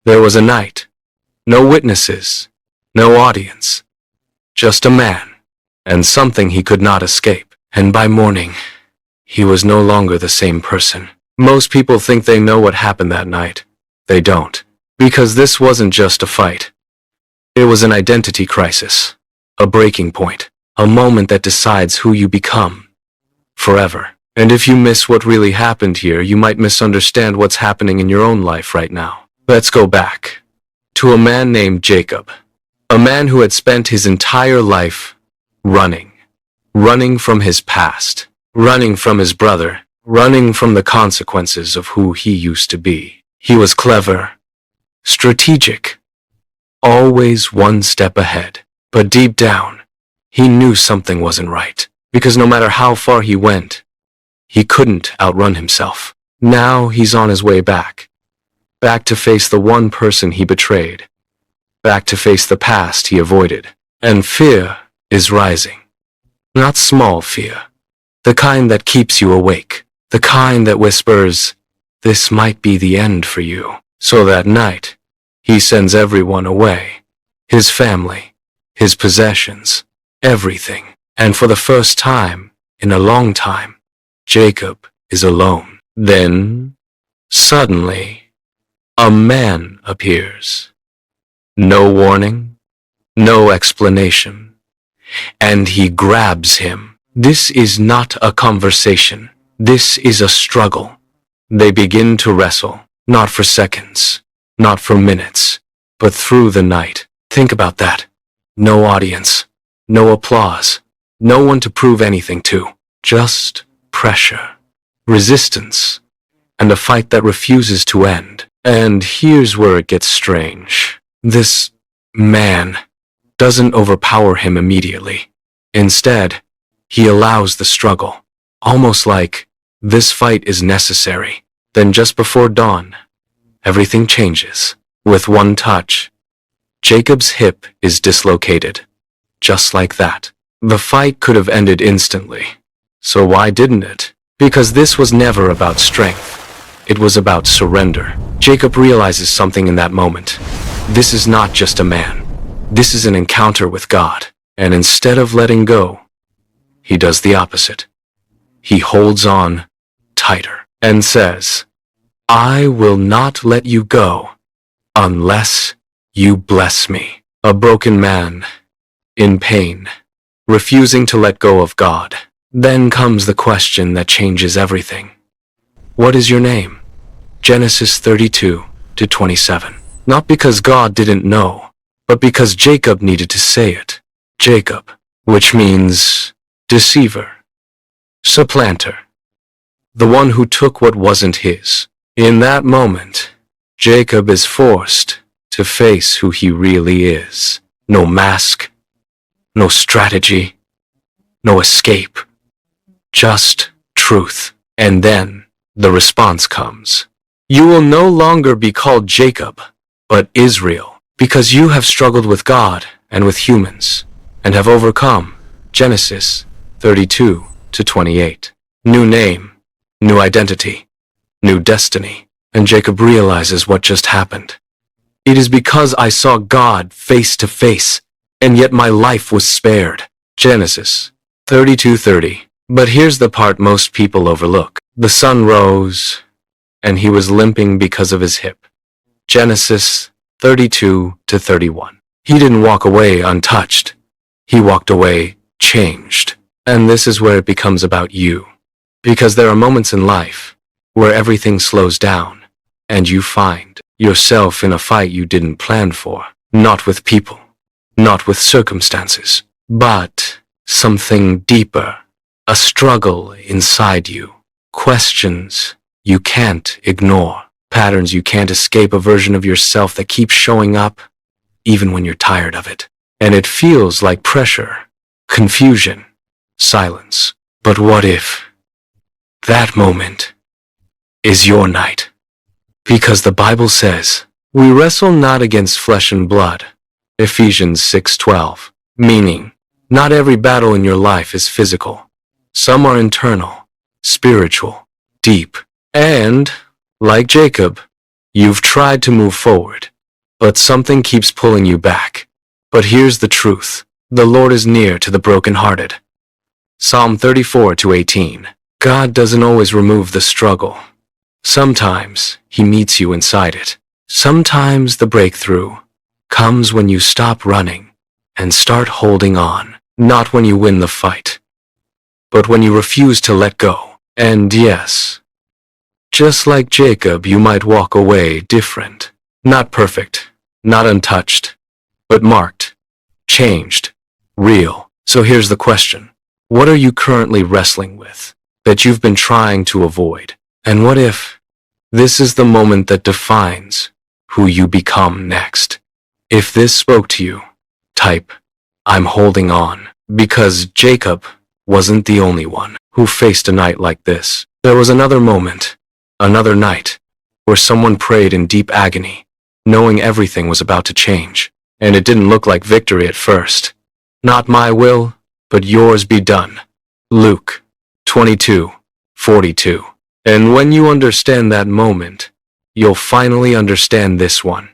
There was a night. No witnesses. No audience. Just a man. And something he could not escape. And by morning, he was no longer the same person. Most people think they know what happened that night. They don't. Because this wasn't just a fight. It was an identity crisis. A breaking point. A moment that decides who you become. Forever. And if you miss what really happened here, you might misunderstand what's happening in your own life right now. Let's go back to a man named Jacob. A man who had spent his entire life running. Running from his past. Running from his brother. Running from the consequences of who he used to be. He was clever. Strategic. Always one step ahead. But deep down, he knew something wasn't right. Because no matter how far he went, he couldn't outrun himself. Now he's on his way back. Back to face the one person he betrayed. Back to face the past he avoided. And fear is rising. Not small fear. The kind that keeps you awake. The kind that whispers, this might be the end for you. So that night, he sends everyone away. His family, his possessions, everything. And for the first time, in a long time, Jacob is alone. Then, suddenly, a man appears. No warning, no explanation. And he grabs him. This is not a conversation. This is a struggle. They begin to wrestle, not for seconds, not for minutes, but through the night. Think about that. No audience, no applause, no one to prove anything to. Just pressure, resistance, and a fight that refuses to end. And here's where it gets strange. This man doesn't overpower him immediately. Instead, he allows the struggle, almost like this fight is necessary. Then just before dawn, everything changes. With one touch, Jacob's hip is dislocated. Just like that. The fight could have ended instantly. So why didn't it? Because this was never about strength. It was about surrender. Jacob realizes something in that moment. This is not just a man. This is an encounter with God. And instead of letting go, he does the opposite. He holds on tighter and says, I will not let you go unless you bless me. A broken man, in pain, refusing to let go of God. Then comes the question that changes everything. What is your name? Genesis 32-27. Not because God didn't know, but because Jacob needed to say it. Jacob, which means deceiver, supplanter, the one who took what wasn't his. In that moment, Jacob is forced to face who he really is. No mask, no strategy, no escape, just truth. And then the response comes. You will no longer be called Jacob, but Israel, because you have struggled with God and with humans, and have overcome. Genesis 32-28. New name, new identity, new destiny. And Jacob realizes what just happened. It is because I saw God face to face, and yet my life was spared. Genesis 32:30. But here's the part most people overlook. The sun rose, and he was limping because of his hip. Genesis 32-31. He didn't walk away untouched. He walked away changed. And this is where it becomes about you. Because there are moments in life where everything slows down, and you find yourself in a fight you didn't plan for. Not with people, not with circumstances, but something deeper. A struggle inside you. Questions you can't ignore. Patterns you can't escape. A version of yourself that keeps showing up even when you're tired of it. And it feels like pressure, confusion, silence. But what if that moment is your night? Because the Bible says, we wrestle not against flesh and blood. Ephesians 6:12. Meaning, not every battle in your life is physical. Some are internal, spiritual, deep. And, like Jacob, you've tried to move forward, but something keeps pulling you back. But here's the truth. The Lord is near to the brokenhearted. Psalm 34:18. God doesn't always remove the struggle. Sometimes He meets you inside it. Sometimes the breakthrough comes when you stop running and start holding on. Not when you win the fight, but when you refuse to let go. And yes, just like Jacob, you might walk away different. Not perfect, not untouched, but marked, changed, real. So here's the question. What are you currently wrestling with that you've been trying to avoid? And what if this is the moment that defines who you become next? If this spoke to you, type, I'm holding on. Because Jacob wasn't the only one who faced a night like this. There was another moment, another night, where someone prayed in deep agony, knowing everything was about to change. And it didn't look like victory at first. Not my will, but yours be done. Luke 22:42. And when you understand that moment, you'll finally understand this one.